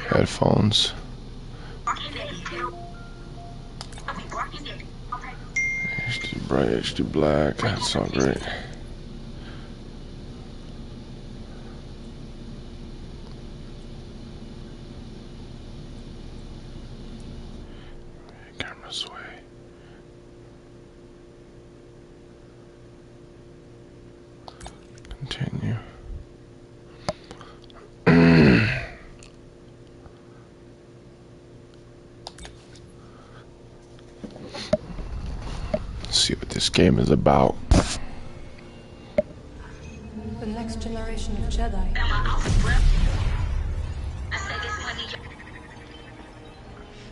Headphones. HD bright, HD black. That's all great. Camera sway. Continue. See what this game is about. The next generation of Jedi.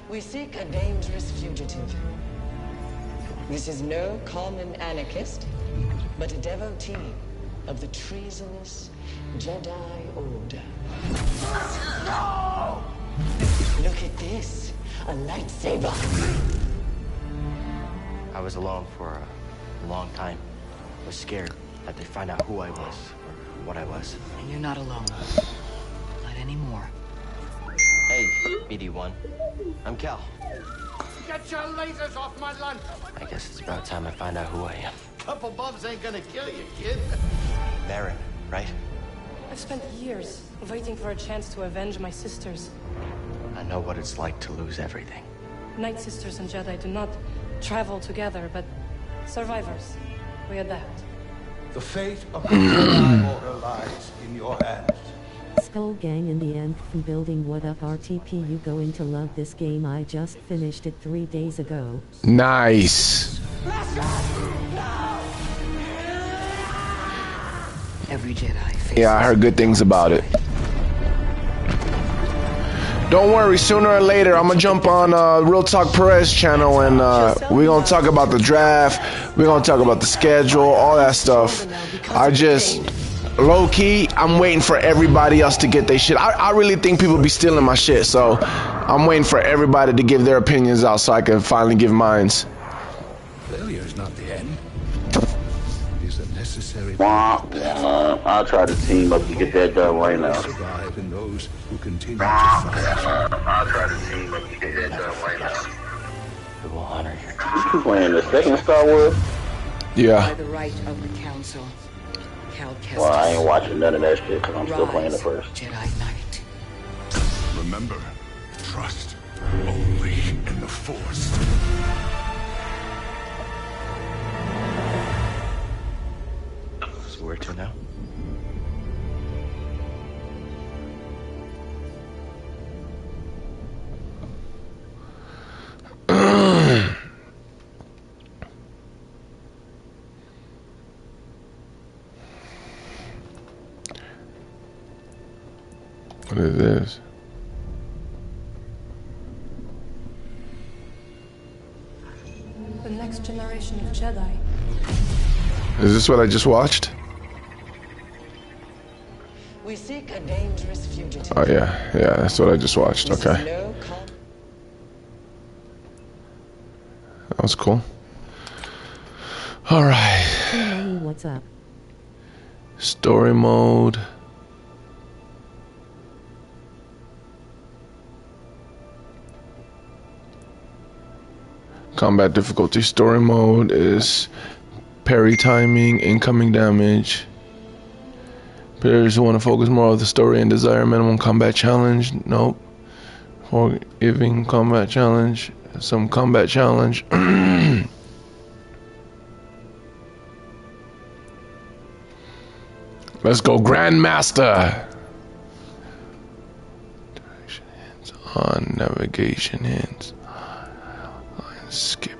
We seek a dangerous fugitive. This is no common anarchist, but a devotee of the treasonous Jedi Order. No! Look at this, a lightsaber. I was alone for a long time. I was scared that they'd find out who I was or what I was. And you're not alone. Not anymore. Hey, BD1. I'm Cal. Get your lasers off my lunch! I guess it's about time I find out who I am. Couple bumps ain't gonna kill you, kid. Merrin, right? I've spent years waiting for a chance to avenge my sisters. I know what it's like to lose everything. Night Sisters and Jedi do not travel together, but survivors. We adapt. The fate of the Jedi Order lies in your hands. Skull Gang in the end from building. What up RTP, you going to love this game. I just finished it 3 days ago. Nice. Every Jedi faces. Yeah, I heard good things about it. Don't worry, sooner or later I'm gonna jump on Real Talk Perez channel and we're gonna talk about the draft, we're gonna talk about the schedule, all that stuff. I just low-key, I'm waiting for everybody else to get their shit. I really think people be stealing my shit, so I'm waiting for everybody to give their opinions out so I can finally give mines. Failure is not the end. It is a necessary. I'll try to team up to get that done right now. Survive in those who continue to fight. I'll try to team up to get that done right now. We will honor your You playing the second Star Wars? Yeah. By the right of the Council, Cal Kestis. Well, I ain't watching none of that shit because I'm still playing the first. Jedi Knight. Remember, trust only in the Force. So where to now? What is this? The next generation of Jedi. Is this what I just watched? We seek a dangerous fugitive. Oh yeah, that's what I just watched. This is Okay, no that was cool. All right, Hey, what's up? story mode. Combat difficulty. Story mode is parry timing, incoming damage. Players who want to focus more on the story and desire minimum combat challenge. Nope. Forgiving combat challenge. Some combat challenge. Let's go, Grandmaster. Direction hints on, navigation hints. Line skipping.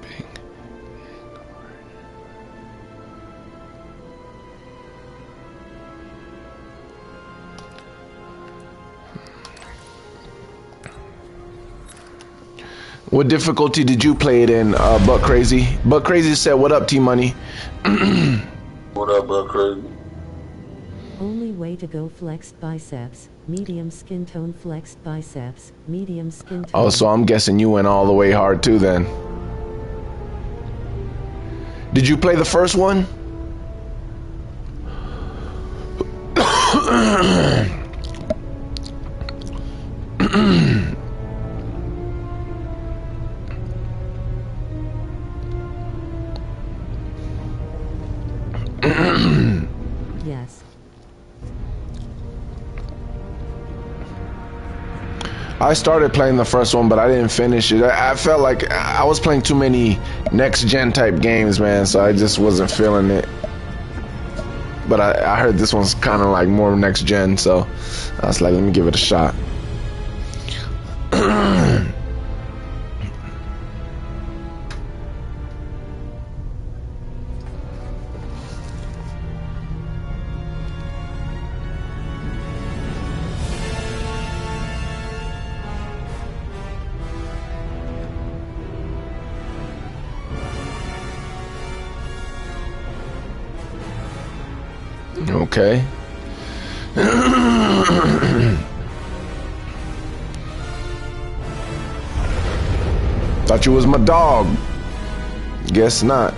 What difficulty did you play it in, Buck Crazy? Buck Crazy said, "What up, T Money?" What up, Buck Crazy? Only way to go, flexed biceps. Medium skin tone, flexed biceps. Medium skin tone. Oh, so I'm guessing you went all the way hard too then. Did you play the first one? Yes. I started playing the first one, but I didn't finish it. I felt like I was playing too many next-gen type games, man, so I just wasn't feeling it. But I heard this one's kind of like more next-gen, so I was like, let me give it a shot. Okay. Thought you was my dog. Guess not.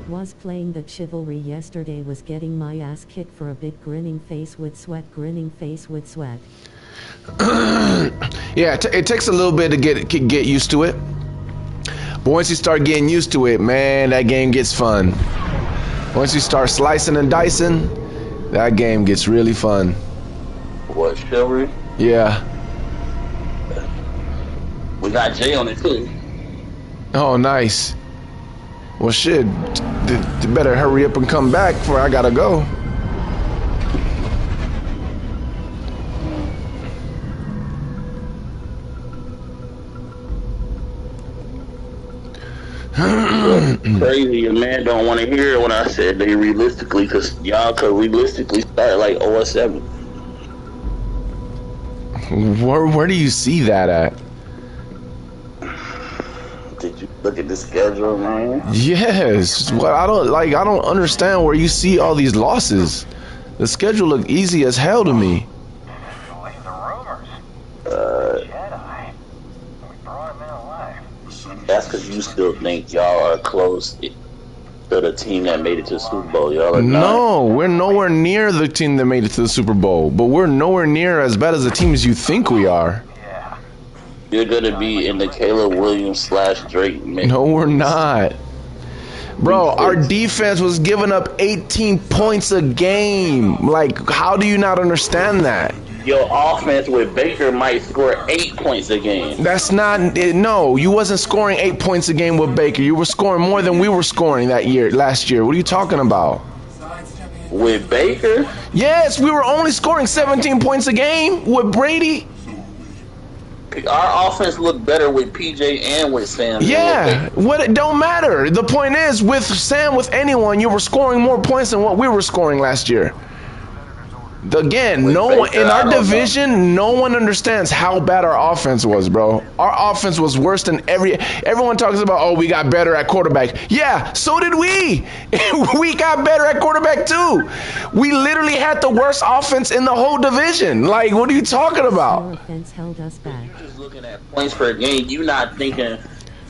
Was playing the chivalry yesterday, was getting my ass kicked for a bit, grinning face with sweat, grinning face with sweat. Yeah, it takes a little bit to get used to it. But once you start getting used to it, man, that game gets fun. Once you start slicing and dicing, that game gets really fun. What, chivalry? Yeah. We got Jay on it too. Oh, nice. Well, shit, you better hurry up and come back before I gotta go. Crazy, your man don't want to hear when I said they realistically, because y'all could realistically start like 0-7. Where do you see that at? Did you look at the schedule, man? Yes. Well, I don't understand where you see all these losses. The schedule looked easy as hell to me. That's because you still think y'all are close to the team that made it to the Super Bowl. Y'all are not. No, we're nowhere near the team that made it to the Super Bowl, but we're nowhere near as bad as the team as you think we are. You're gonna be in the Caleb Williams / Drake mix. No, we're not. Bro, our defense was giving up 18 points a game. Like, how do you not understand that? Your offense with Baker might score 8 points a game. That's not, no, you wasn't scoring 8 points a game with Baker. You were scoring more than we were scoring last year. What are you talking about? With Baker? Yes, we were only scoring 17 points a game with Brady. Our offense looked better with PJ and with Sam. Yeah, what it don't matter. The point is, with Sam, with anyone, you were scoring more points than what we were scoring last year. Again, With no Baker, one in I our don't know. division, no one understands how bad our offense was, bro. Our offense was worse than everyone talks about, oh, we got better at quarterback. Yeah, so did we. We got better at quarterback too. We literally had the worst offense in the whole division. Like, what are you talking Our about? offense held us back. Just looking at points per game, you not thinking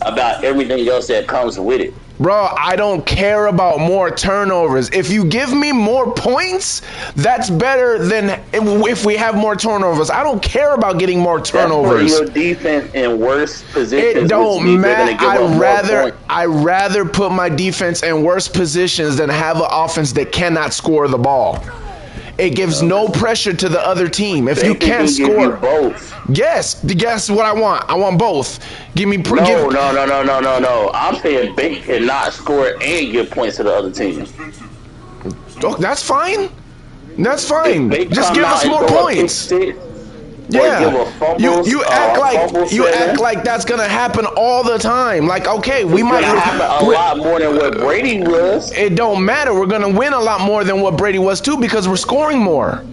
about everything else that comes with it. Bro, I don't care about more turnovers. If you give me more points, that's better than if we have more turnovers. I don't care about getting more turnovers. That's your defense in worse positions. It don't matter. I'd I'd rather put my defense in worse positions than have an offense that cannot score the ball. It gives no pressure to the other team. If you can't score, both. yes, guess what I want? I want both. Give me. No. I'm saying Baker cannot score and give points to the other team. Oh, that's fine. That's fine. They Just come give out us and more throw a pick points. six, Yeah, or give a fumble, you act fumble like you seven. act like that's gonna happen all the time. Like, okay, we It's might gonna happen a lot more than what Brady was. It don't matter. We're gonna win a lot more than what Brady was too because we're scoring more.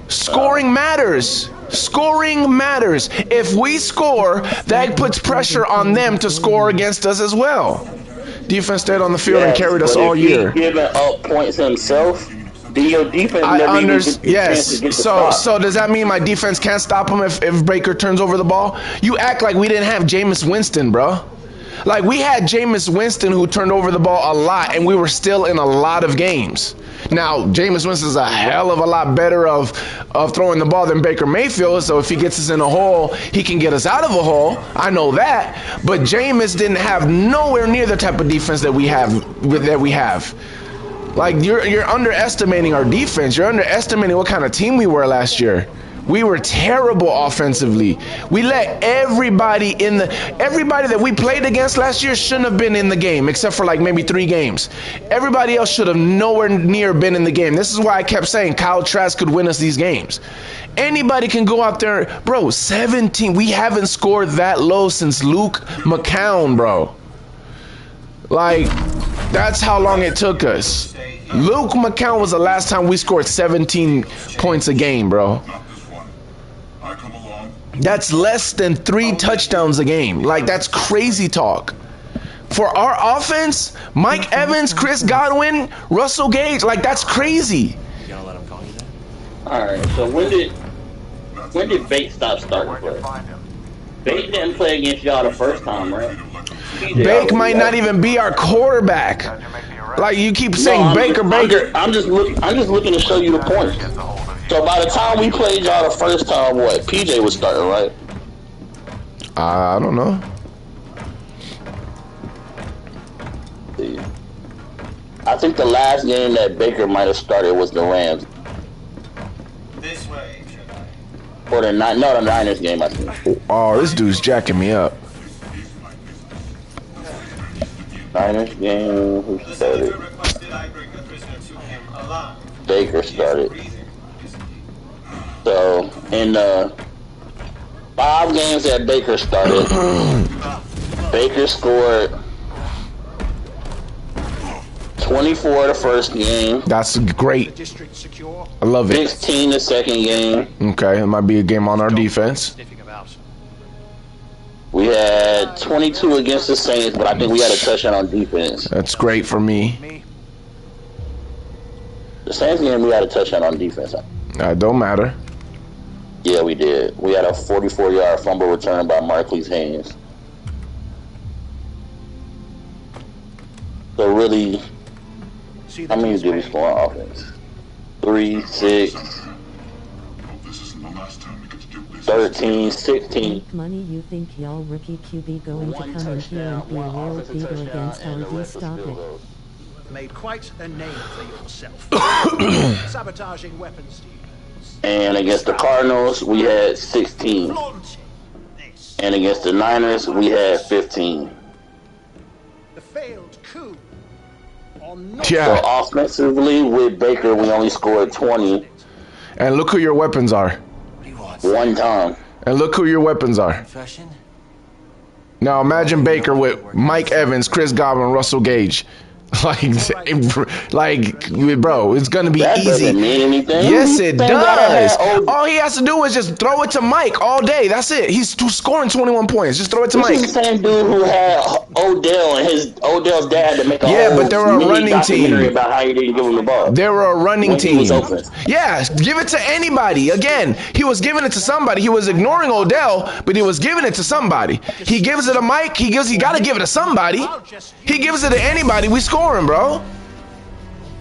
Scoring matters. Scoring matters. If we score, that puts pressure on them to score against us as well. Defense stayed on the field and carried us but all if year. he's giving up points himself, then your defense never even gets the chance to get the stop. So does that mean my defense can't stop him if Baker turns over the ball? You act like we didn't have Jameis Winston, bro. Like, we had Jameis Winston who turned over the ball a lot, and we were still in a lot of games. Now, Jameis Winston's a hell of a lot better of throwing the ball than Baker Mayfield, so if he gets us in a hole, he can get us out of a hole. I know that. But Jameis didn't have nowhere near the type of defense that we have. Like, you're underestimating our defense. You're underestimating what kind of team we were last year. We were terrible offensively. We let everybody that we played against last year shouldn't have been in the game, except for like maybe 3 games. Everybody else should have nowhere near been in the game. This is why I kept saying Kyle Trask could win us these games. Anybody can go out there, bro. 17. We haven't scored that low since Luke McCown, bro. Like, that's how long it took us. Luke McCown was the last time we scored 17 points a game, bro. That's less than 3 touchdowns a game. Like, that's crazy talk. For our offense, Mike Evans, Chris Godwin, Russell Gage, like, that's crazy. You gonna let him call you that? Alright, so when did Bate stop starting play? Bate didn't play against y'all the first time, right? Bake might not even be our quarterback. Like, you keep saying Baker. I'm just looking to show you the point. So by the time we played y'all the first time, what? PJ was starting, right? I don't know. I think the last game that Baker might have started was the Rams. This way, Or the Niners game, I think. Oh, this dude's jacking me up. Niners game, who started? Baker started. So, in the 5 games that Baker started, Baker scored 24 the first game. That's great. I love it. 16 the second game. Okay, it might be a game on our defense. We had 22 against the Saints, but I think we had a touchdown on defense. That's great for me. The Saints game, we had a touchdown on defense. Don't matter. Yeah, we did. We had a 44-yard fumble return by Markley's hands. So really, how many did we score on offense? 3, 6, 13, 16. Money, you think y'all rookie QB going to come in here and be a world beater against our D? Stop it. Made quite a name for yourself. Sabotaging weapons dealers. And against the Cardinals, we had 16. And against the Niners, we had 15. The failed coup. Yeah. So offensively, with Baker, we only scored 20. And look who your weapons are. 1 time. And look who your weapons are. Now imagine Baker with Mike Evans, Chris Godwin, Russell Gage. Like, bro, it's gonna be that easy. Doesn't mean anything. Yes, it does. All he has to do is just throw it to Mike all day. That's it. He's scoring 21 points. Just throw it to Mike. This is the same dude who had Odell and Odell's dad to make a whole but they were a running team about how he didn't give him the ball. They were a running team. Yeah, give it to anybody. Again, he was giving it to somebody. He was ignoring Odell, but he was giving it to somebody. He gives it to Mike. He got to give it to somebody. He gives it to anybody. We scoring, bro.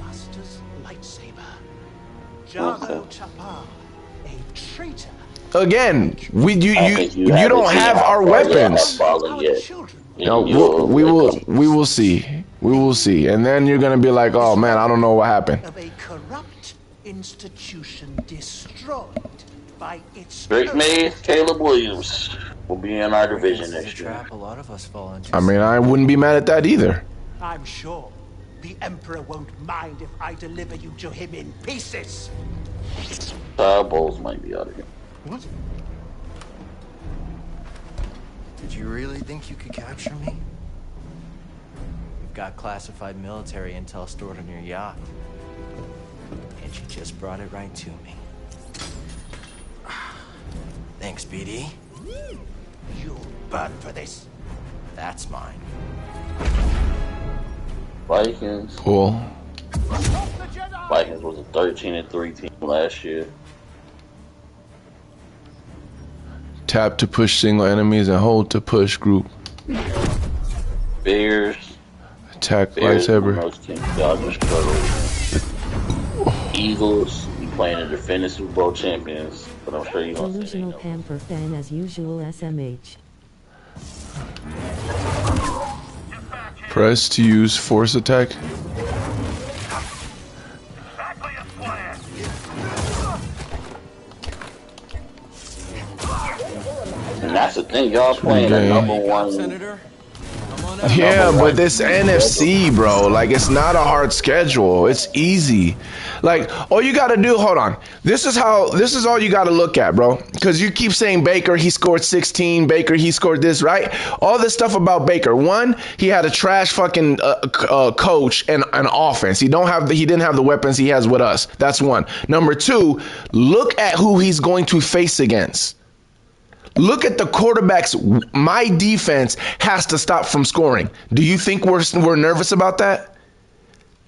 Master's lightsaber. Jago Tapar, a traitor. Again, you don't have our weapons. No, we will see. We will see. And then you're gonna be like, oh man, I don't know what happened. Of a corrupt institution destroyed by its Drake May, Caleb Williams will be in our division next year. A lot of us fall into. I mean, I wouldn't be mad at that either. I'm sure The Emperor won't mind if I deliver you to him in pieces. Bowls might be out of here. What? Did you really think you could capture me? You've got classified military intel stored on your yacht. And you just brought it right to me. Thanks, BD. You'll burn for this. That's mine. Vikings. Cool. Vikings was a 13-3 team last year. Tap to push single enemies and hold to push group. Bears. Attack Bears. lightsaber. Y'all just struggled. Eagles. You playing the defending Super Bowl champions, but I'm sure you gonna say Delusional no. Pamper fan as usual SMH. Press to use force attack. And that's the thing, y'all playing the number one. Senator? Yeah, but this NFC, bro, like it's not a hard schedule. It's easy. Like all you got to do, hold on. This is all you got to look at, bro. Cuz you keep saying Baker, he scored 16, Baker, he scored this, right? All this stuff about Baker. One, he had a trash fucking coach and an offense. He didn't have the weapons he has with us. That's one. Number 2, look at who he's going to face against. Look at the quarterbacks. My defense has to stop from scoring. Do you think we're nervous about that?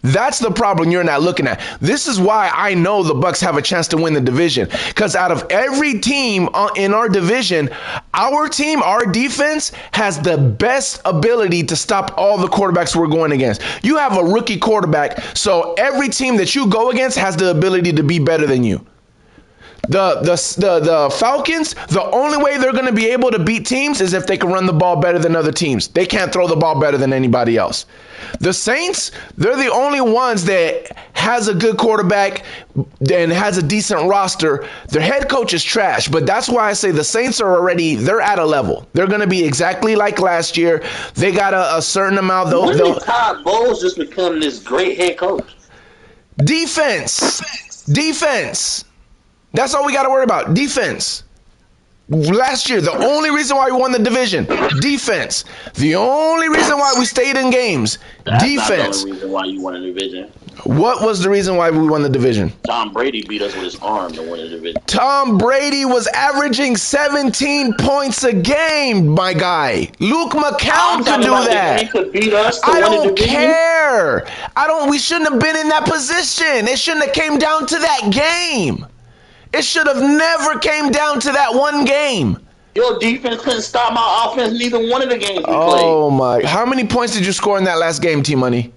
That's the problem you're not looking at. This is why I know the Bucs have a chance to win the division. Because out of every team in our division, our team, our defense, has the best ability to stop all the quarterbacks we're going against. You have a rookie quarterback, so every team that you go against has the ability to be better than you. The Falcons, the only way they're going to be able to beat teams is if they can run the ball better than other teams. They can't throw the ball better than anybody else. The Saints, they're the only ones that has a good quarterback and has a decent roster. Their head coach is trash, but that's why I say the Saints they're at a level. They're going to be exactly like last year. They got a certain amount. When did Todd Bowles just become this great head coach? Defense. That's all we got to worry about. Defense. Last year, the only reason why we won the division, defense. The only reason why we stayed in games, That's defense. Not the only reason why you won the division. What was the reason why we won the division? Tom Brady beat us with his arm to win the division. Tom Brady was averaging 17 points a game, my guy. Luke McCown could do that. He could beat us to I win the don't division. care. We shouldn't have been in that position. It shouldn't have came down to that game. It should have never came down to that one game. Your defense couldn't stop my offense in either one of the games we played. Oh, my. How many points did you score in that last game, T-Money?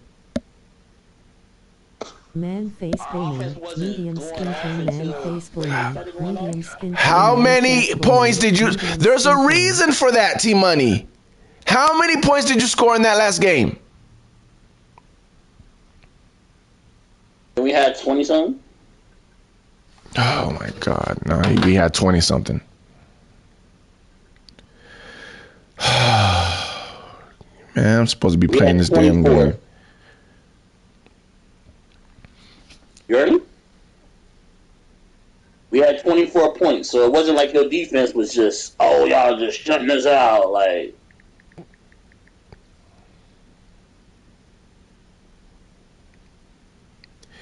Man face booming, medium skin tone, man face booming, medium skin tone. How man many face points booming, did you... medium There's skin a tone. reason for that, T-Money. How many points did you score in that last game? We had 20-something? Oh, my God. No, we had 20-something. Man, I'm supposed to be playing this damn 24. game. You ready? We had 24 points, so it wasn't like your defense was just, oh, y'all just shutting us out. Like,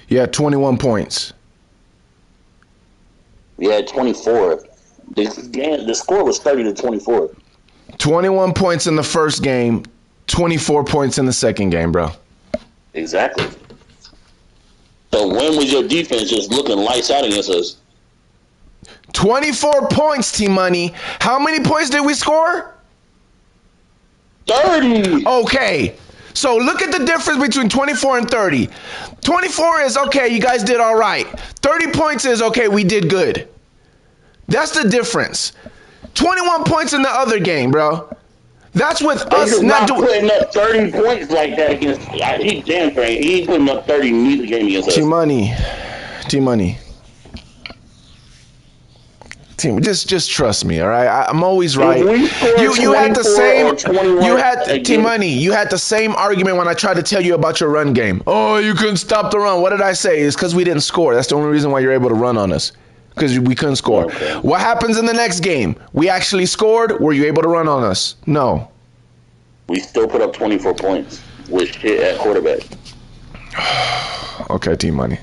You had 21 points. we had 24. The score was 30-24. 21 points in the first game, 24 points in the second game, bro. Exactly. So when was your defense just looking lights out against us? 24 points, T-Money. How many points did we score? 30. Okay. So look at the difference between 24 and 30. 24 is, okay, you guys did all right. 30 points is, okay, we did good. That's the difference. 21 points in the other game, bro. That's with us Baker's not not doing... putting up 30 points like that against. He damn straight. He ain't putting up 30 in neither game against us. T-Money. Team, just trust me, all right? I'm always right. we scored You had the 24 same. or 21 You had again. Team Money. You had the same argument when I tried to tell you about your run game. Oh, you couldn't stop the run. What did I say? It's because we didn't score. That's the only reason why you're able to run on us. Because we couldn't score. Okay. What happens in the next game? We actually scored. Were you able to run on us? No. We still put up 24 points with shit at quarterback. Okay, Team Money.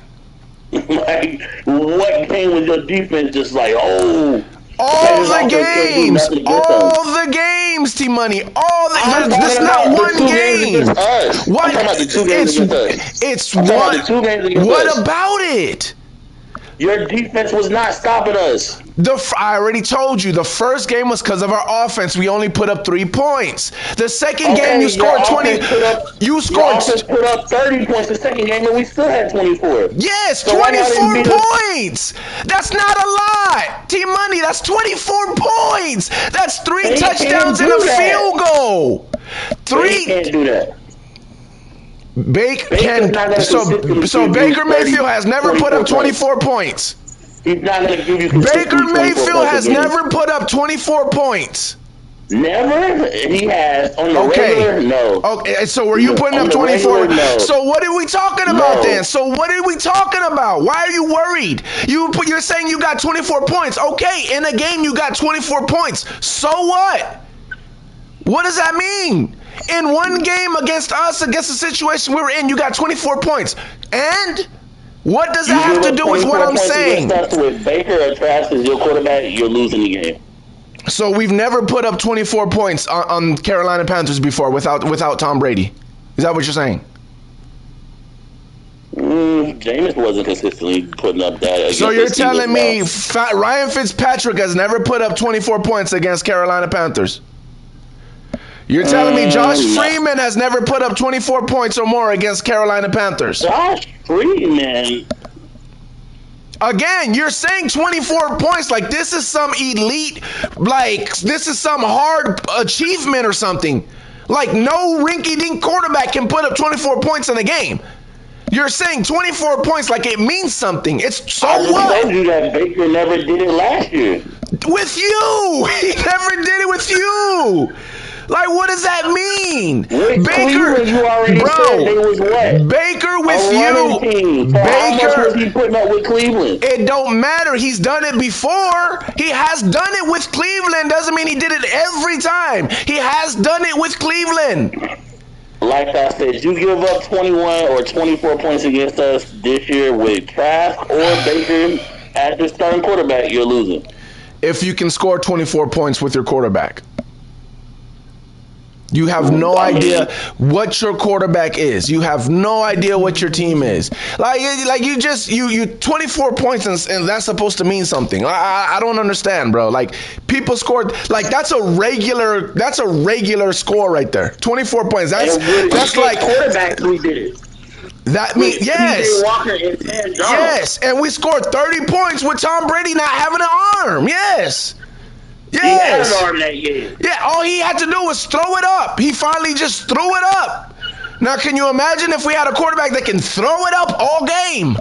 Like, what game was your defense just like, oh? All the Texas offense can't do games, nothing against all us. the games, Team Money, all the. I'm That's talking not about one the 2 games game. against us. What? I'm talking about the 2 games against us. It's I'm talking about one. the 2 games against What us. about it? Your defense was not stopping us. I already told you the first game was because of our offense. We only put up 3 points. The second game you scored 20. You Your scored. offense put up 30 points the second game, and we still had 24. Yes, So why not 24 beat us? points. That's not a lot. Team Money, that's 24 points. That's 3 They can't touchdowns and do a that. field goal. They can't do that. Baker Baker's not gonna consistently so give Baker you Mayfield has never put up 24 24 points. He's not going to give you Baker consistently 24 Mayfield points has a game. never put up 24 points. Never? He has. On the Okay. regular? No. Okay, so were you putting On up the 24? regular, no. So what are we talking about No. then? So what are we talking about? Why are you worried? You're saying you got 24 points. Okay, in a game you got 24 points. So what? What does that mean? In one game against us, against the situation we were in, you got 24 points. And what does that have to do with what I'm saying? With Baker or Trask as your quarterback, you're losing the game. So we've never put up 24 points on Carolina Panthers before without Tom Brady. Is that what you're saying? Jameis wasn't consistently putting up that. So you're telling me Ryan Fitzpatrick has never put up 24 points against Carolina Panthers? You're telling me Josh Freeman has never put up 24 points or more against Carolina Panthers? Josh Freeman. Again, you're saying 24 points like this is some elite, like this is some hard achievement or something. Like no rinky-dink quarterback can put up 24 points in a game. You're saying 24 points like it means something. It's so I just what? told you that Baker never did it last year. With you! He never did it with you! Like, what does that mean? With Baker, Cleveland, you already bro, said they was what? Baker with A running you. team. So how much Baker, was he putting up with Cleveland? it don't matter. He's done it before. He has done it with Cleveland. Doesn't mean he did it every time. He has done it with Cleveland. Like I said, you give up 21 or 24 points against us this year with Trask or Baker as your starting quarterback, you're losing. If you can score 24 points with your quarterback. You have no idea what your quarterback is. You have no idea what your team is. Like you 24 points and that's supposed to mean something. I don't understand, bro. Like people scored like that's a regular score right there. 24 points. That's like quarterbacks we did it. That means yes. Walker and Sam Darnold. Yes, and we scored 30 points with Tom Brady not having an arm. Yes. He had Yes. an arm that year. Yeah, all he had to do was throw it up. He finally just threw it up. Now, can you imagine if we had a quarterback that can throw it up all game?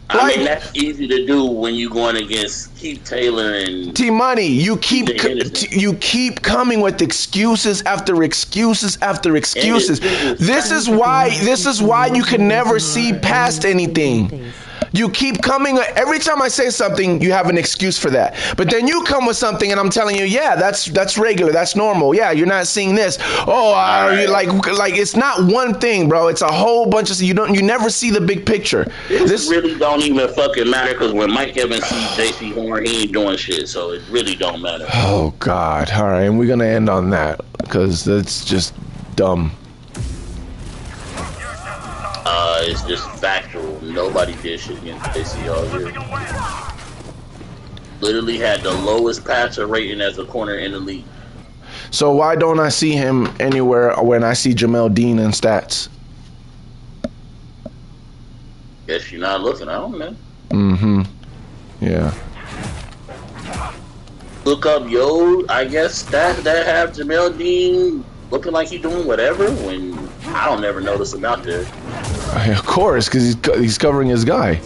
I mean, that's easy to do when you're going against Keith Taylor and T-Money, you keep coming with excuses after excuses after excuses. This is why you can never see past anything. You keep coming, every time I say something, you have an excuse for that. But then you come with something and I'm telling you, yeah, that's regular, that's normal. Yeah, you're not seeing this. Oh, you like it's not one thing, bro. It's a whole bunch of you never see the big picture. This really don't even fucking matter because when Mike Evans sees J.C. Horn, he ain't doing shit, so it really don't matter. Oh God! All right, and we're gonna end on that because that's just dumb. It's just factual. Nobody did shit against J.C. all year. Literally had the lowest passer rating as a corner in the league. So why don't I see him anywhere when I see Jamel Dean in stats? Guess you're not looking. I don't know. Mm-hmm. Yeah. Look up I guess stats that have Jamel Dean looking like he's doing whatever when I don't never notice him out there. Of course, because he's covering his guy.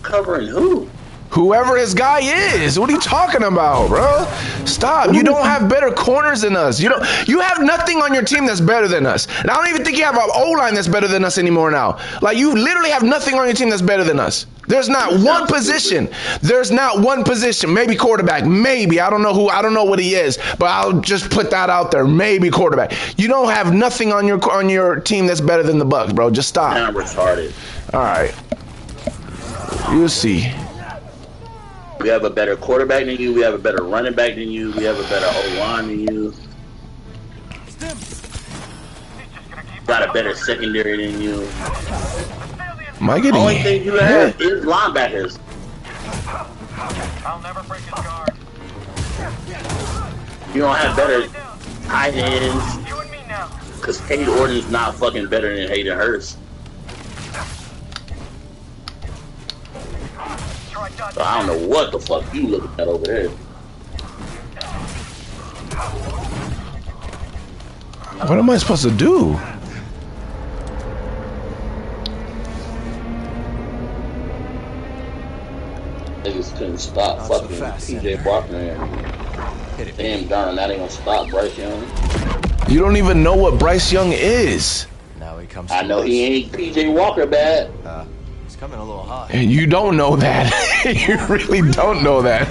Covering who? Whoever his guy is. What are you talking about, bro? Stop. You don't have better corners than us. You have nothing on your team that's better than us. And I don't even think you have an O-line that's better than us anymore now. Like, you literally have nothing on your team that's better than us. There's not one position. There's not one position. Maybe quarterback. Maybe. I don't know who. I don't know what he is. But I'll just put that out there. Maybe quarterback. You don't have nothing on your team that's better than the Bucs, bro. Just stop. I'm retarded. All right. You'll see. We have a better quarterback than you. We have a better running back than you. We have a better O-line than you. Got a better secondary than you. Am I getting Only thing you have is linebackers. I'll never break his guard. You don't have better tight ends. You and me now. Because Cade Orton's not fucking better than Hayden Hurst. So I don't know what the fuck you looking at over there. What am I supposed to do? Niggas couldn't stop Not so fucking fast, PJ Senator. Walker and damn darn, that ain't gonna stop Bryce Young. You don't even know what Bryce Young is. Now he comes. I to know us. he ain't PJ Walker bad. He's coming a little hot. And you don't know that. You really don't know that.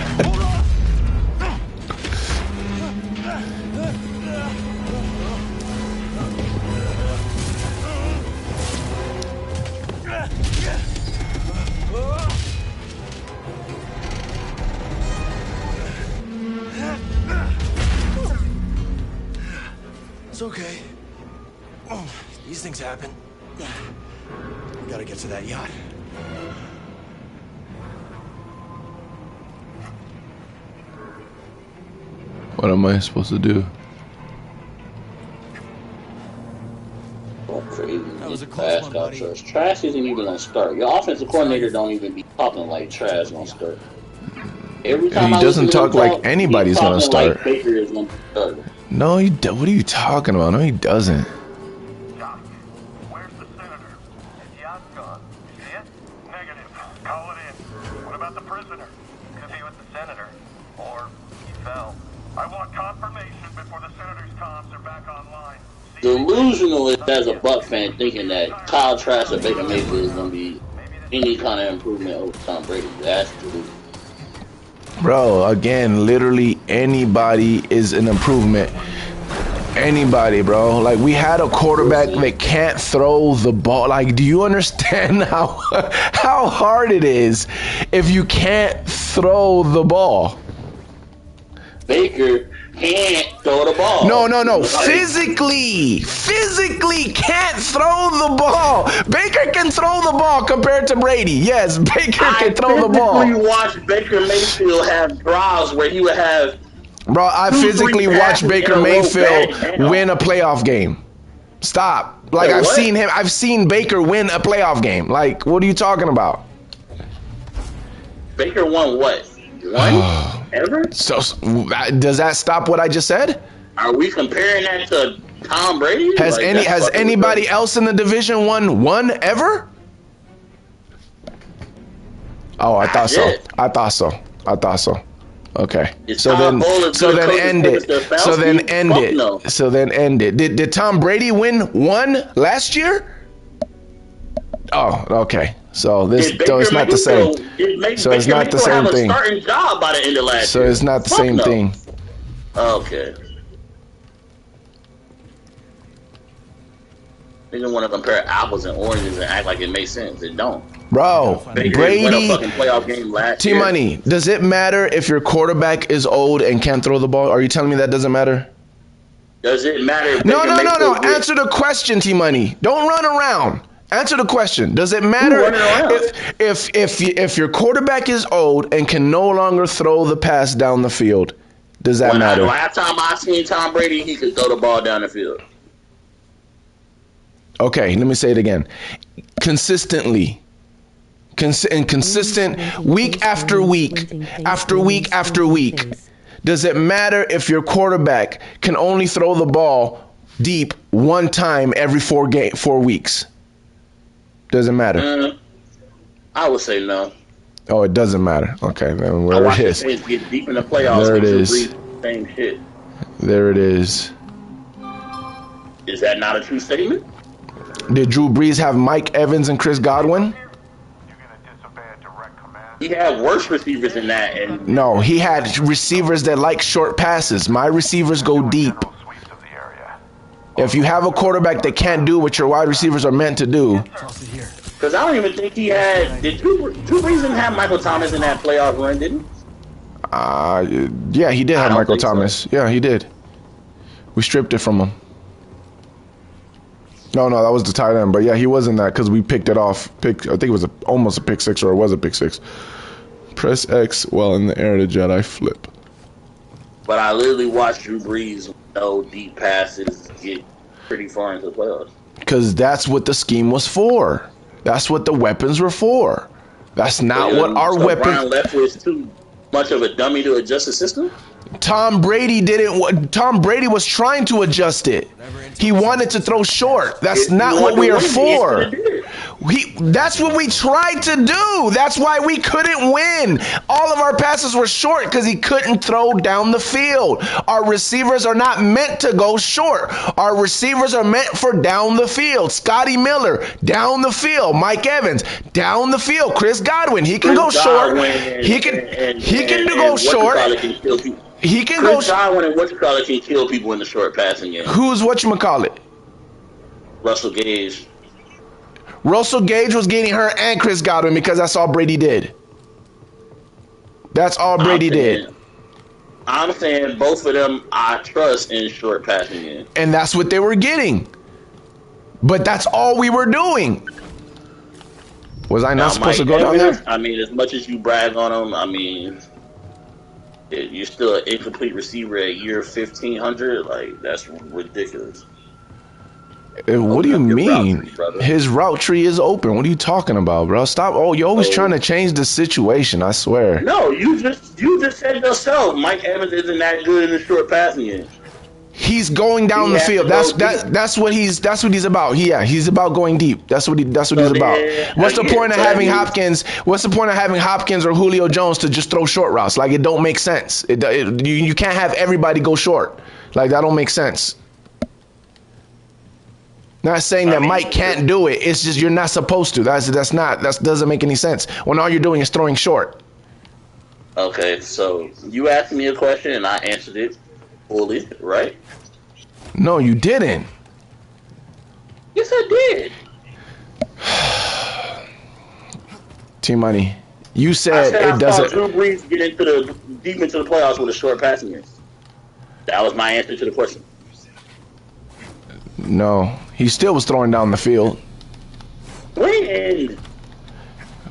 It's okay. These things happen. We gotta get to that yacht. What am I supposed to do? Crazy. That was a close one, buddy. Trash. Trash isn't even gonna start. Your offensive coordinator don't even be talking like Trash gonna start. Every time He I doesn't listen to talk him like talk, anybody's he's gonna talking start. Like Baker is gonna start. No, what are you talking about? No, he doesn't. Doc, where's the senator? His yacht's gone. You see it? Negative. Call it in. What about the prisoner? Could be with the senator. Or he fell. I want confirmation before the senator's comms are back online. Delusional is as a Buck fan thinking that Kyle Trask or Baker Mayfield is gonna be any kind of improvement over Tom Brady. That's delusional. Bro, again, literally anybody is an improvement. Anybody, bro. Like, we had a quarterback that can't throw the ball. Like, do you understand how hard it is if you can't throw the ball? Baker can't throw the ball. No. Physically can't throw the ball. Baker can throw the ball compared to Brady. Yes, Baker can throw the ball. I physically watched Baker Mayfield have drives where he would have. Bro, I physically watched Baker Mayfield win a playoff game. Stop. Like, Wait, I've seen Baker win a playoff game. Like, what are you talking about? Baker won what? One? Ever? So, does that stop what I just said? Are we comparing that to Tom Brady? Has Like, has that's fucking anybody crazy. else in the division won one ever? Oh, I thought so. Shit. I thought so. Okay. Is So Tom then, Bowles as so good a then coach as end Kevin it. Stefanski? So then end Fuck it. no. So then end it. Did Tom Brady win one last year? Oh, okay. So this, Did so it's Baker not the same. Mayfield- did Ma- So it's Baker not the Mayfield same have thing. A starting job by the end of last So year? it's not the Fuck same no. thing. Okay. They didn't want to compare apples and oranges and act like it makes sense. It don't. Bro, Baker didn't win a Brady, fucking playoff game last T year. Money, does it matter if your quarterback is old and can't throw the ball? Are you telling me that doesn't matter? Does it matter if No. Baker Mayfield gets- Answer the question, T Money. Don't run around. Answer the question. Does it matter running around? if your quarterback is old and can no longer throw the pass down the field? Does that matter? Last time I seen Tom Brady, he could throw the ball down the field. Okay, let me say it again. Consistently. Consistent week after week, after week after week. Does it matter if your quarterback can only throw the ball deep one time every 4 weeks? Doesn't matter. I would say no. Oh, it doesn't matter. Okay, then I where watched it the is. Saints get deep in the playoffs. There it and Drew is. Brees, same shit. There it is. Is that not a true statement? Did Drew Brees have Mike Evans and Chris Godwin? He had worse receivers than that, and No, he had receivers that like short passes. My receivers go deep. If you have a quarterback that can't do what your wide receivers are meant to do, because I don't even think he had. Did Drew Brees didn't have Michael Thomas in that playoff run, didn't he? yeah, he did have don't Michael think so. Thomas. Yeah, he did. We stripped it from him. No, that was the tight end. But yeah, he was in that because we picked it off. I think it was almost a pick six, or it was a pick six. Press X while in the air to Jedi flip. But I literally watched Drew Brees with no deep passes get pretty far into the playoffs. Because that's what the scheme was for. That's what the weapons were for. That's not what our weapons. Brian Leftwich too much of a dummy to adjust the system. Tom Brady didn't. Tom Brady was trying to adjust it. He wanted to throw short. That's not what we are for. That's what we tried to do. That's why we couldn't win. All of our passes were short because he couldn't throw down the field. Our receivers are not meant to go short. Our receivers are meant for down the field. Scotty Miller, down the field. Mike Evans, down the field. Chris Godwin, he can go short. He can go short. He can go. Chris Godwin and whatchamacallit can kill people in the short passing game. Who's whatchamacallit? Russell Gage. Russell Gage was getting hurt and Chris Godwin because that's all Brady did. That's all Brady did. I'm saying both of them I trust in short passing game. And that's what they were getting. But that's all we were doing. Was I not supposed to go down there? I mean, as much as you brag on him, I mean, you're still an incomplete receiver at year 1500. Like, that's ridiculous. What do you mean? His route tree is open. What are you talking about, bro? Stop. Oh, you're always trying to change the situation. I swear. No, you just said yourself. Mike Evans isn't that good in the short passing game. He's going down the field. That's what he's about. He's about going deep. That's what he's about. What's the point of having Hopkins? What's the point of having Hopkins or Julio Jones to just throw short routes? Like, it don't make sense. You can't have everybody go short. Like, that don't make sense. Not saying that Mike can't do it. It's just you're not supposed to. That doesn't make any sense when all you're doing is throwing short. Okay, so you asked me a question and I answered it fully, right? No, you didn't. Yes, I did. T-Money, you said it doesn't. I saw Drew Brees get deep into the playoffs with a short passing game. That was my answer to the question. No, he still was throwing down the field. When?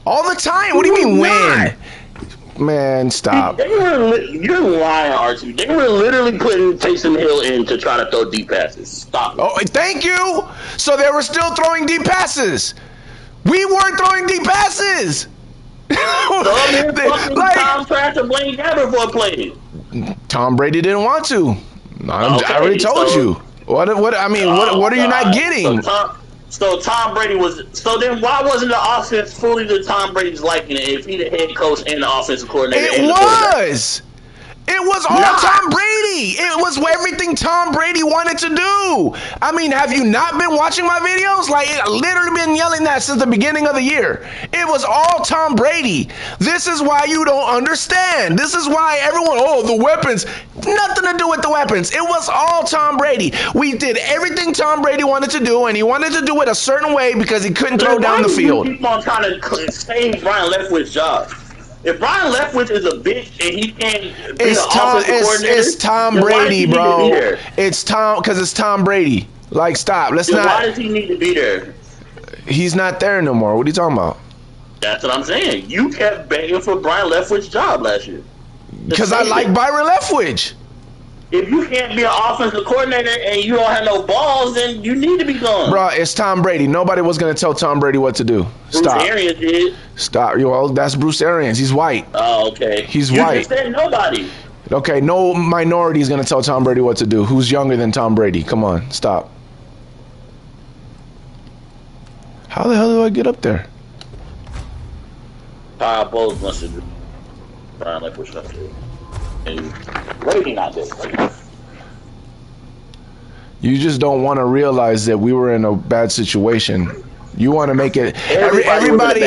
All the time. What do you mean when? Man, stop. You're lying, Archie. They were literally putting Taysom Hill in to try to throw deep passes. Stop. Oh, thank you. So they were still throwing deep passes. We weren't throwing deep passes. Tom tried to blame Gabbert for a play. Tom Brady didn't want to. I already told you. What are you not getting? So Tom Brady was. So then, why wasn't the offense fully to Tom Brady's liking if he the head coach and the offensive coordinator? It was. It was all Tom Brady. It was everything Tom Brady wanted to do. I mean, have you not been watching my videos? Like, I literally been yelling that since the beginning of the year. It was all Tom Brady. This is why you don't understand. This is why everyone, the weapons. Nothing to do with the weapons. It was all Tom Brady. We did everything Tom Brady wanted to do, and he wanted to do it a certain way because he couldn't throw down the field. You keep on trying to save Brian Leftwich's job. If Brian Leftwich is a bitch and he can't be the offensive coordinator, it's Tom Brady, bro. It's Tom Brady. Like, stop. Why does he need to be there? He's not there no more. What are you talking about? That's what I'm saying. You kept begging for Brian Leftwich's job last year. Because I like Byron Leftwich. If you can't be an offensive coordinator and you don't have no balls, then you need to be gone. Bro, it's Tom Brady. Nobody was going to tell Tom Brady what to do. Stop. Bruce Arians did. Stop. Well, that's Bruce Arians. He's white. Oh, okay. He's white. You just said nobody. Okay, no minority is going to tell Tom Brady what to do. Who's younger than Tom Brady? Come on, stop. How the hell do I get up there? Kyle Bowles must have around like what's up to. And Brady not this. You just don't want to realize that we were in a bad situation. You want to make it everybody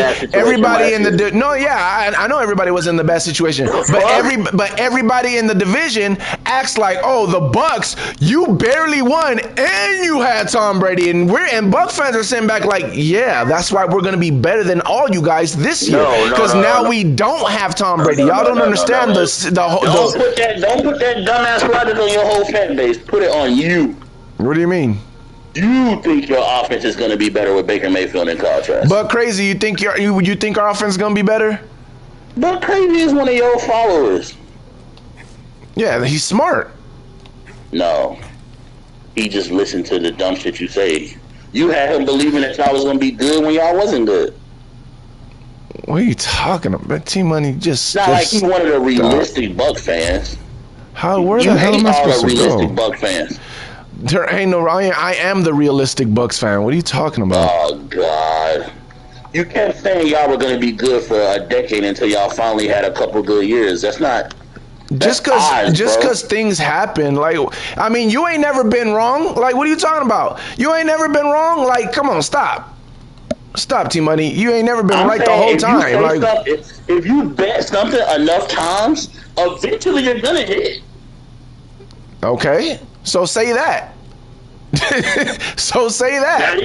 in the I know everybody was in the bad situation, but everybody in the division acts like, oh, the Bucks, you barely won and you had Tom Brady, and Bucks fans are sitting back like, yeah, that's why we're gonna be better than all you guys this year, because now we don't have Tom Brady. Y'all don't understand the whole. Don't put that dumbass logic on your whole fan base. Put it on you. What do you mean? You think your offense is going to be better with Baker Mayfield and Kyle Trask? But Crazy, you think our offense is going to be better? But Crazy is one of your followers. Yeah, he's smart. No. He just listened to the dumb shit you say. You had him believing that y'all was going to be good when y'all wasn't good. What are you talking about? T-Money just... Not like he's one of the realistic Buck fans. Where the hell am I supposed to go? Realistic Buck fans. There ain't no Ryan. I am the realistic Bucks fan. What are you talking about? Oh God! You kept saying y'all were gonna be good for a decade until y'all finally had a couple good years. That's not. Just because things happen. Like, I mean, you ain't never been wrong. Like, what are you talking about? You ain't never been wrong. Like, come on, stop, T-Money. You ain't never been right the whole time. Like, if you bet something enough times, eventually you're gonna hit. Okay. So say that. So say that.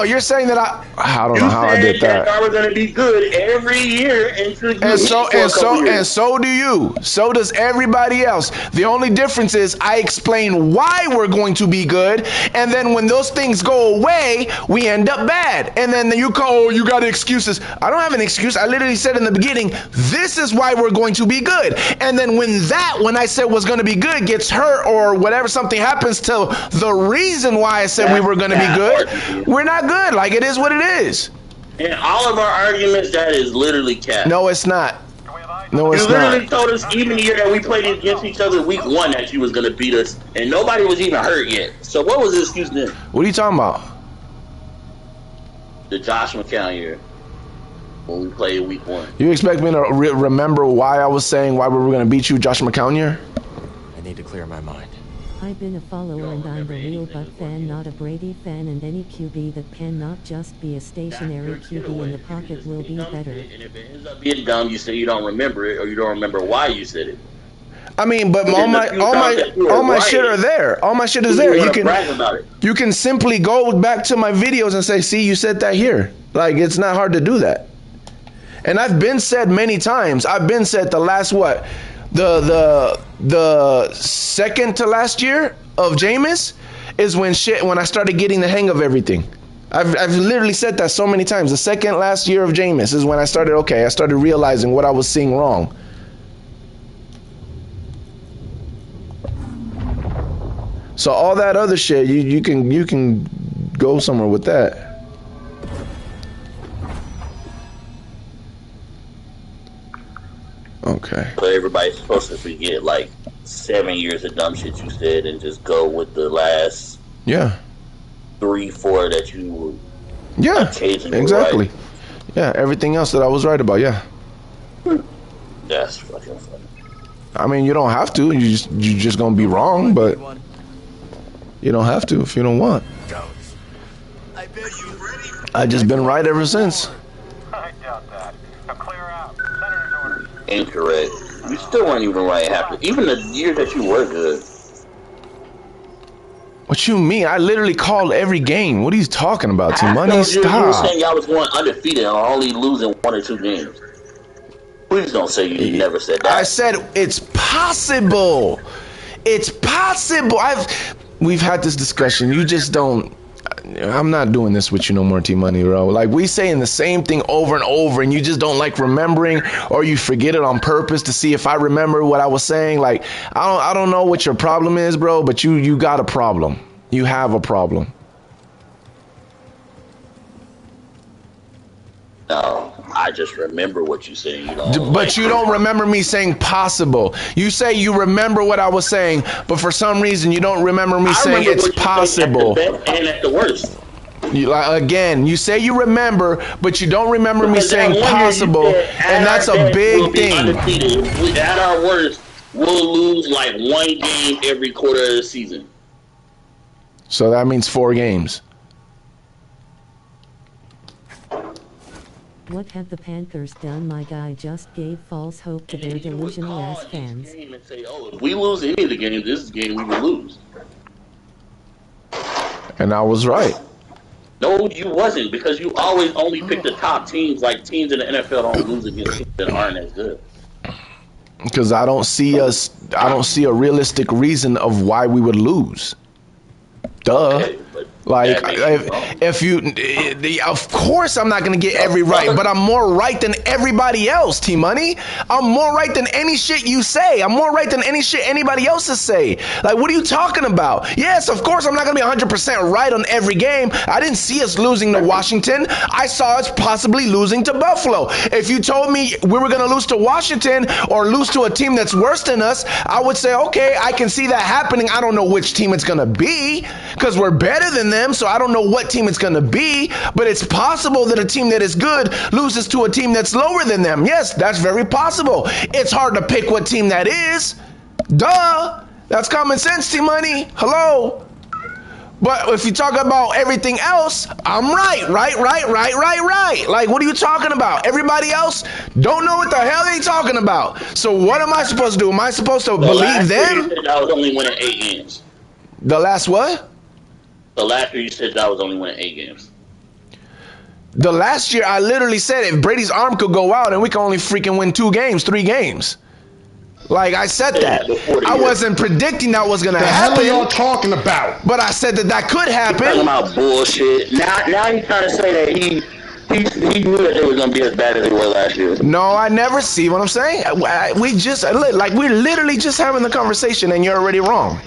You're saying that I don't know how I did that. I was going to be good every year until you and so do you. So does everybody else. The only difference is I explain why we're going to be good, and then when those things go away, we end up bad. And then you you got excuses. I don't have an excuse. I literally said in the beginning, this is why we're going to be good. And then when I said was going to be good gets hurt or whatever, something happens to the reason why I said we were going to be good, we're not good. Like, it is what it is. In all of our arguments, that is literally cap. No, it's not. No, it's not. You literally told us even the year that we played against each other week 1 that you was going to beat us, and nobody was even hurt yet. So what was the excuse then? What are you talking about? The Josh McCown year when we played week 1. You expect me to remember why I was saying why we were going to beat you Josh McCown year? I need to clear my mind. I've been a follower and I'm the real Buck fan, not a Brady fan, and any QB that cannot just be a stationary QB in the pocket will be better. And if it ends up being dumb, you say you don't remember it or you don't remember why you said it. I mean, but all my shit are there. All my shit is there. You can simply go back to my videos and say, see, you said that here. Like, it's not hard to do that. And I've been said many times. I've been said the last what? The second to last year of Jameis is when I started getting the hang of everything. I've literally said that so many times. The second last year of Jameis is when I started realizing what I was seeing wrong. So all that other shit, you can go somewhere with that. Okay. But everybody's supposed to forget like 7 years of dumb shit you said and just go with the last 3-4 that you were exactly. Right. Yeah, everything else that I was right about, yeah. That's fucking funny. I mean, you don't have to. You just gonna be wrong, but you don't have to if you don't want. I bet you ready. I just been right ever since. I doubt that. Now clear out. Senator's orders. Incorrect. You still weren't even right even the years that you were good. What you mean? I literally called every game. What are you talking about, T-Money? Stop. You were saying y'all was going undefeated and only losing 1 or 2 games. Please don't say you never said that. I said it's possible. It's possible. We've had this discussion. You just don't. I'm not doing this with you no more, T-Money, bro. Like, we saying the same thing over and over, and you just don't like remembering, or you forget it on purpose to see if I remember what I was saying. Like, I don't know what your problem is, bro, but you got a problem. You have a problem. No, I just remember what you said. But you don't remember me saying possible. You say you remember what I was saying, but for some reason you don't remember me saying it's possible. At the best and at the worst. Again, you say you remember, but you don't remember me saying possible, and that's a big thing. At our worst, we'll lose like 1 game every quarter of the season. So that means 4 games. What have the Panthers done? My guy just gave false hope to their delusional ass fans. And say, oh, if we lose any of the games, this is the game we will lose. And I was right. No, you wasn't, because you always only pick the top teams. Like, teams in the NFL don't lose against teams that aren't as good. Because I don't see a realistic reason of why we would lose. Duh. Okay, like, if you, of course I'm not going to get every right, but I'm more right than everybody else, T-Money. I'm more right than any shit you say. I'm more right than any shit anybody else is say. Like, what are you talking about? Yes, of course I'm not going to be 100% right on every game. I didn't see us losing to Washington. I saw us possibly losing to Buffalo. If you told me we were going to lose to Washington or lose to a team that's worse than us, I would say, okay, I can see that happening. I don't know which team it's going to be, because we're better than them, so I don't know what team it's going to be, but it's possible that a team that is good loses to a team that's lower than them. Yes, that's very possible. It's hard to pick what team that is. Duh. That's common sense, T-Money. Hello. But if you talk about everything else, I'm right. Like, what are you talking about? Everybody else don't know what the hell they talking about. So what am I supposed to do? Am I supposed to believe them? I was only winning 8 games. The last what? The last year you said that was only winning 8 games. The last year I literally said if Brady's arm could go out and we can only freaking win 2 games, 3 games. Like, I said that. I wasn't predicting that was going to happen. The hell are y'all talking about? But I said that could happen. Talking about bullshit. Now he's trying to say that he knew that they were going to be as bad as they were last year. No, I never see what I'm saying. We're literally just having the conversation and you're already wrong.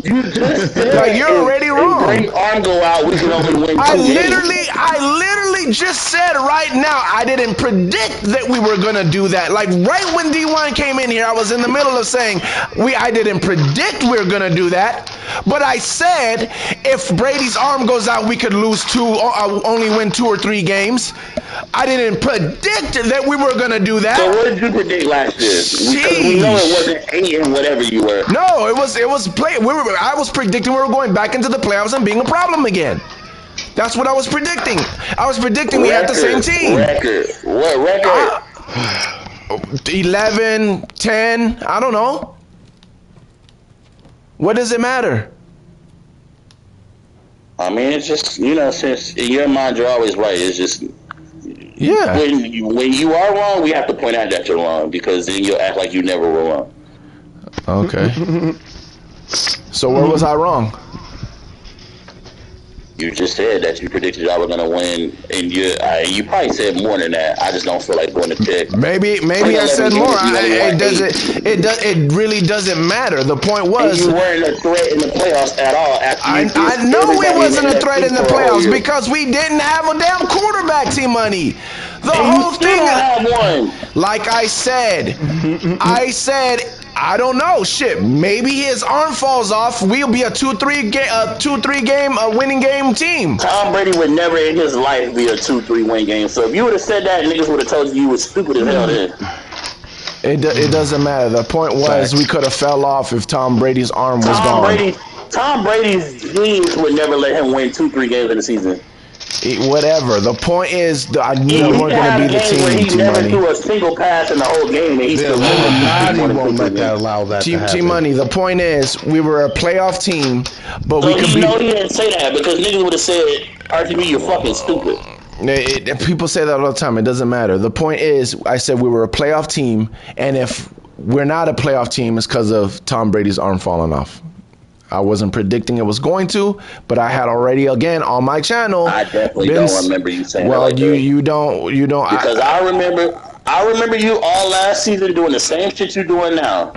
You just said like, you're already wrong. If Brady's arm go out, we can only win 2 games. I literally just said right now I didn't predict that we were gonna do that. Like, right when D1 came in here, I was in the middle of saying I didn't predict we were gonna do that. But I said if Brady's arm goes out, we could lose 2, only win 2 or 3 games. I didn't predict that we were gonna do that. So what did you predict last year? Because we know it wasn't 8 and whatever you were. No, it was play. I was predicting we were going back into the playoffs and being a problem again. That's what I was predicting. I was predicting we had the same team. Record. What record? 11, 10. I don't know. What does it matter? I mean, it's just, since in your mind you're always right. It's just, yeah. When you are wrong, we have to point out that you're wrong, because then you'll act like you never were wrong. Okay. So where was I wrong? You just said that you predicted I was gonna win, and you probably said more than that. I just don't feel like going to check. Maybe I said more. It really doesn't matter. The point was, and you weren't a threat in the playoffs at all. I know we wasn't a threat in the playoffs because we didn't have a damn quarterback, T-Money. The whole thing. Have one. Like I said, I don't know. Shit, maybe his arm falls off. We'll be a 2-3 game winning game team. Tom Brady would never in his life be a 2-3 win game. So if you would have said that, niggas would have told you was stupid as hell then. It doesn't matter. The point was we could have fell off if Tom Brady's arm was gone. Tom Brady's genes would never let him win 2-3 games in the season. Whatever. The point is, I knew we weren't going to be the team. He never threw a single pass in the whole game, and he still won't let that allow that to happen. T-Money, the point is, we were a playoff team, but we could be. No, he didn't say that, because niggas would have said, RTB, you're fucking stupid. People say that all the time. It doesn't matter. The point is, I said we were a playoff team, and if we're not a playoff team, it's because of Tom Brady's arm falling off. I wasn't predicting it was going to, but I had already, again, on my channel. I definitely don't remember you saying that. Well, like you don't. Because I remember you all last season doing the same shit you're doing now.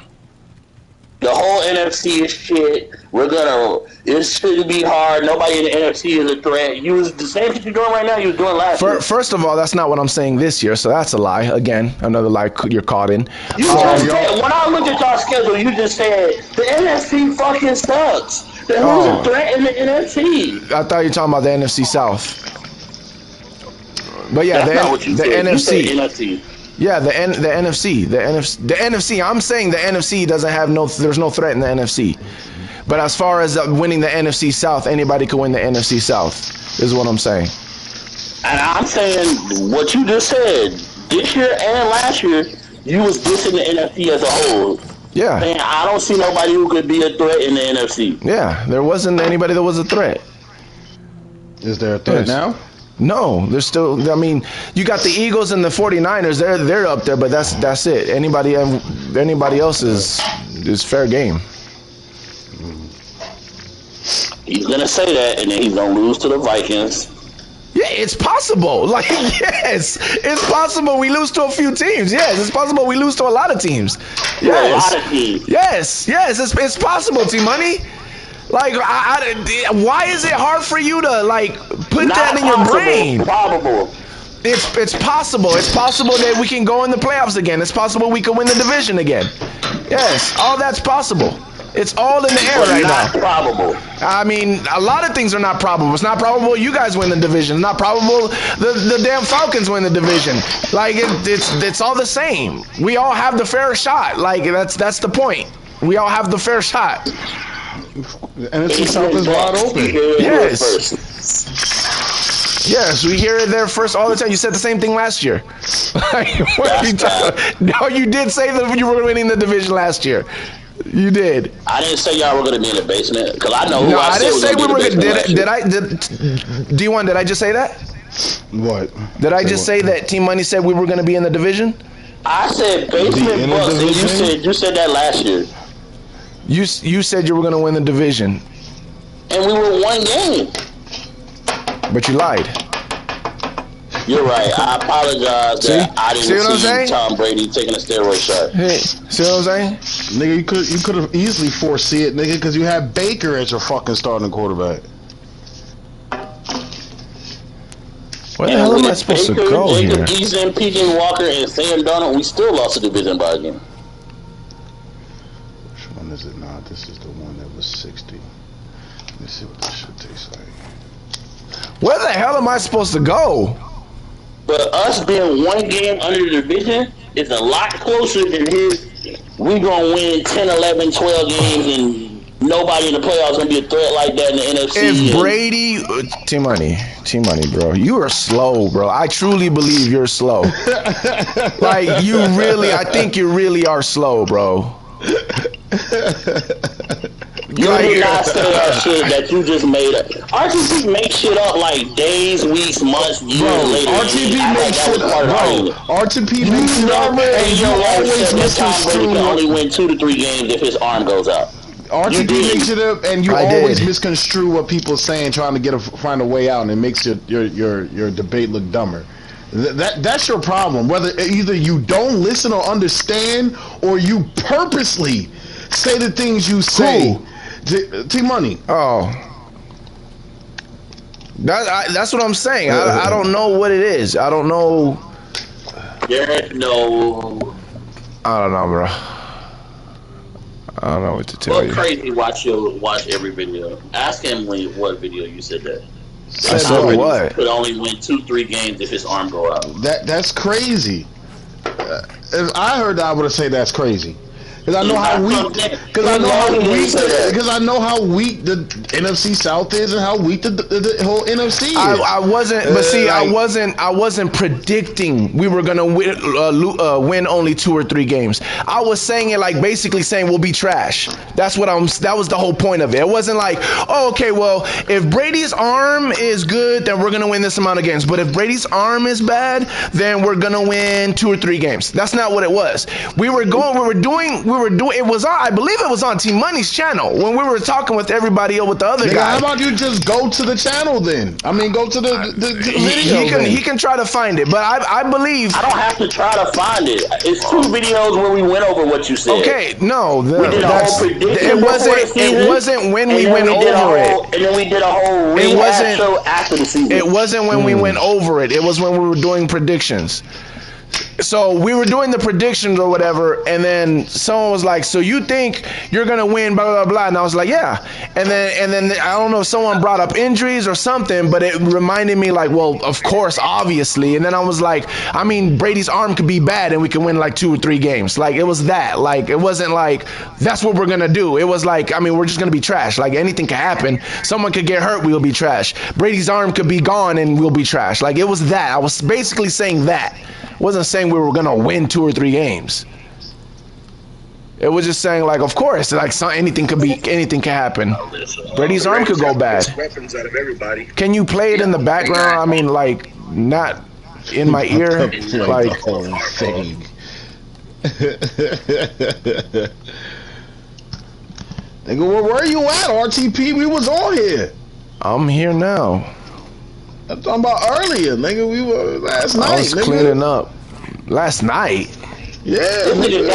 The whole NFC is shit. It shouldn't be hard. Nobody in the NFC is a threat. You was the same shit you're doing right now you was doing last year. First of all, that's not what I'm saying this year, so that's a lie. Again, another lie you're caught in. You just said, when I looked at y'all schedule, you just said, the NFC fucking sucks. Then who's a threat in the NFC? I thought you were talking about the NFC South. But yeah, That's not what you said. NFC. You said NFC. Yeah, the NFC. I'm saying the NFC doesn't have there's no threat in the NFC. But as far as winning the NFC South, anybody could win the NFC South, is what I'm saying. And I'm saying what you just said. This year and last year, you was dissing the NFC as a whole. Yeah. Saying I don't see nobody who could be a threat in the NFC. Yeah, there wasn't anybody that was a threat. Is there a threat now? No, there's still. I mean, you got the Eagles and the 49ers. They're up there, but that's it. Anybody else is fair game. He's gonna say that, and then he's gonna lose to the Vikings. Yeah, it's possible. Like, yes, it's possible we lose to a few teams. Yes, it's possible we lose to a lot of teams. Yes, a lot of teams. Yes, it's possible, T-Money. Like, why is it hard for you to like put that in your brain? Probable. It's possible. It's possible that we can go in the playoffs again. It's possible we can win the division again. Yes, all that's possible. It's all in the air right now. Not probable. I mean, a lot of things are not probable. It's not probable you guys win the division. It's not probable the damn Falcons win the division. Like it's all the same. We all have the fair shot. Like that's the point. We all have the fair shot. The NFC South is wide open. Yes. Yes, we hear it there first all the time. You said the same thing last year. No, you did say that you were winning the division last year. You did. I didn't say y'all were going to be in the basement because I know who no, I didn't say we were going to. Did D1? Did I just say that? What? Did I just say that Team Money said we were going to be in the division? I said basement Bucks, and you said that last year. You said you were going to win the division. And we were one game. But you lied. You're right. I apologize that I didn't see Tom Brady taking a steroid shot. Hey, see what I'm saying? Nigga, you could have easily foresee it, nigga, because you had Baker as your fucking starting quarterback. Where the hell am I supposed to go here? Jacob Eason, PJ Walker, and Sam Darnold, we still lost the division by a game. Which one is it now? This is the one that was 60. Let me see what this shit tastes like. Where the hell am I supposed to go? But us being one game under the division is a lot closer than his. We gonna win 10, 11, 12 games and nobody in the playoffs gonna be a threat like that in the NFC. If Brady, T-Money, bro, you are slow, bro. I truly believe you're slow. Like I think you really are slow, bro. You did not say that shit that you just made up. RTP makes shit up like days, weeks, months, years later. RTP makes shit up, bro. RTP makes shit up, and you always misconstrue. Can only win 2 to 3 games if his arm goes out. RTP makes it up, and you always misconstrue what people are saying, trying to find a way out, and it makes your debate look dumber. That's your problem. Whether either you don't listen or understand, or you purposely say the things you say. T-Money. Oh. That's what I'm saying. I don't know what it is. I don't know. There's no. I don't know, bro. I don't know what to tell you. Crazy watch every video. Ask him what video you said that. I said what? Could only win 2-3 games if his arm go out. That's crazy. If I heard that, I would have said that's crazy. Because I know how weak. Because I know how weak the NFC South is, and how weak the whole NFC is. I wasn't, but see, I wasn't predicting we were gonna win only 2 or 3 games. I was saying it like basically saying we'll be trash. That was the whole point of it. It wasn't like, oh, okay, well, if Brady's arm is good, then we're gonna win this amount of games. But if Brady's arm is bad, then we're gonna win 2 or 3 games. That's not what it was. It was on, I believe it was on Team Money's channel when we were talking with everybody with the other guy. How about you just go to the channel then? I mean, go to the video. He can try to find it, but I believe I don't have to try to find it. It's 2 videos where we went over what you said. Okay, no, we did a whole prediction. It wasn't when we went over it. And then we did a whole rehab show after the season. It wasn't when we went over it. It was when we were doing predictions. So we were doing the predictions or whatever, and then someone was like, "So you think you're gonna win?" Blah blah blah. And I was like, "Yeah." And then I don't know if someone brought up injuries or something, but it reminded me like, well, of course, obviously. And then I was like, I mean, Brady's arm could be bad, and we can win like 2 or 3 games. Like it was that. Like it wasn't like that's what we're gonna do. It was like, I mean, we're just gonna be trash. Like anything can happen. Someone could get hurt, we'll be trash. Brady's arm could be gone, and we'll be trash. Like it was that. I was basically saying that. Wasn't saying we were gonna win 2 or 3 games. It was just saying like, of course, like anything can happen. Brady's arm could go bad. Can you play it in the background? I mean, like not in my ear, like. Nigga, where were you at, RTP? We was on here. I'm here now. I'm talking about earlier, nigga. We were last night. I was cleaning up. Last night? Yeah. This nigga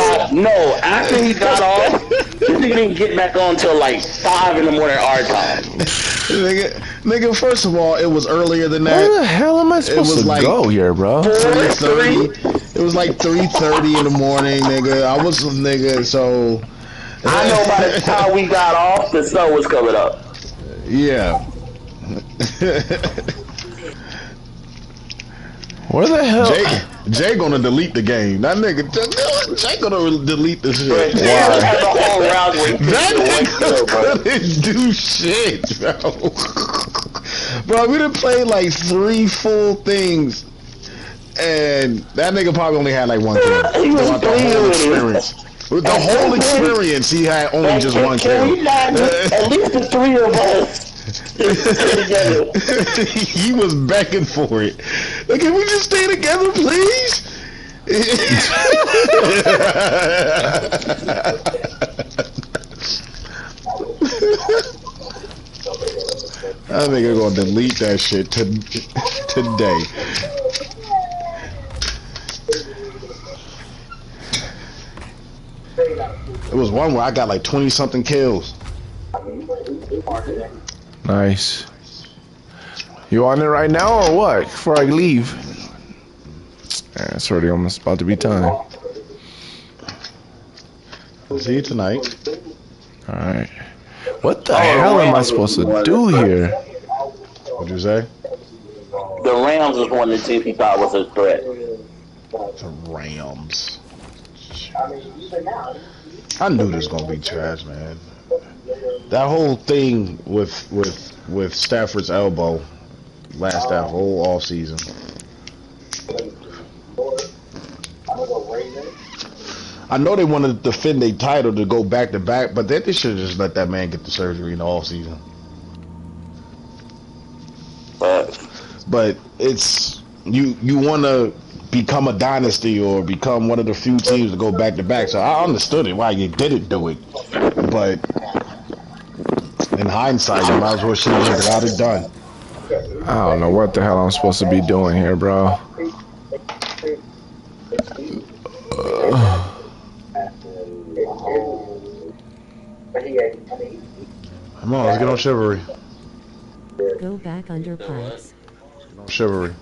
after he got off, this nigga didn't get back on till like 5 in the morning our time. Nigga, first of all, it was earlier than that. Where the hell am I supposed to go here, bro? 3:30. It was like 3:30 in the morning, nigga. I was some nigga, so. I know by the time we got off, the sun was coming up. Yeah. Where the hell? Jay gonna delete the game. That nigga, Jay gonna delete the shit. Why? That nigga couldn't do shit, bro. Bro, we done played like 3 full things, and that nigga probably only had like 1 kill. Throughout the whole experience. With the whole experience, he had only just 1 kill. At least the 3 of us. He was begging for it. Like, can we just stay together, please? I think I'm gonna delete that shit today. It was one where I got like 20 something kills. Nice. You on it right now or what? Before I leave? Yeah, it's already almost about to be time. See you tonight. Alright. What the hell am I supposed to do here? What'd you say? The Rams was one of the teams he thought was a threat. The Rams. I knew this was gonna be trash, man. That whole thing with Stafford's elbow last that whole off season. I know they wanted to defend their title to go back to back, but they should have just let that man get the surgery in the off season. But it's you want to become a dynasty or become one of the few teams to go back to back. So I understood it why you didn't do it, but in hindsight, you might as well should have just got it done. I don't know what the hell I'm supposed to be doing here, bro. Come on, let's get on Chivalry. Go back under pipes. Get on Chivalry.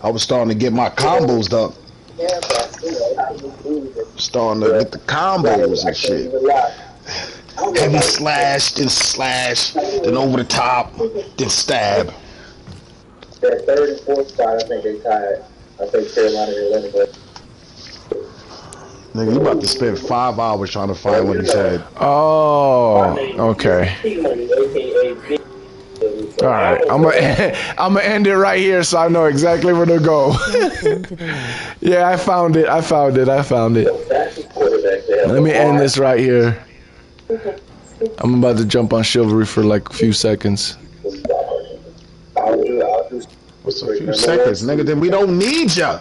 I was starting to get my combos up. Starting to get the combos and shit. Heavy slash, then slash, then over the top, then stab. That 3rd and 4th spot, I think they tied. I think Carolina and Atlanta. Nigga, you about to spend 5 hours trying to find what he said. Oh, okay. All right, I'm gonna end it right here so I know exactly where to go. Yeah, I found it. Let me end this right here. I'm about to jump on Chivalry for like a few seconds. What's a few seconds, nigga? Then we don't need ya.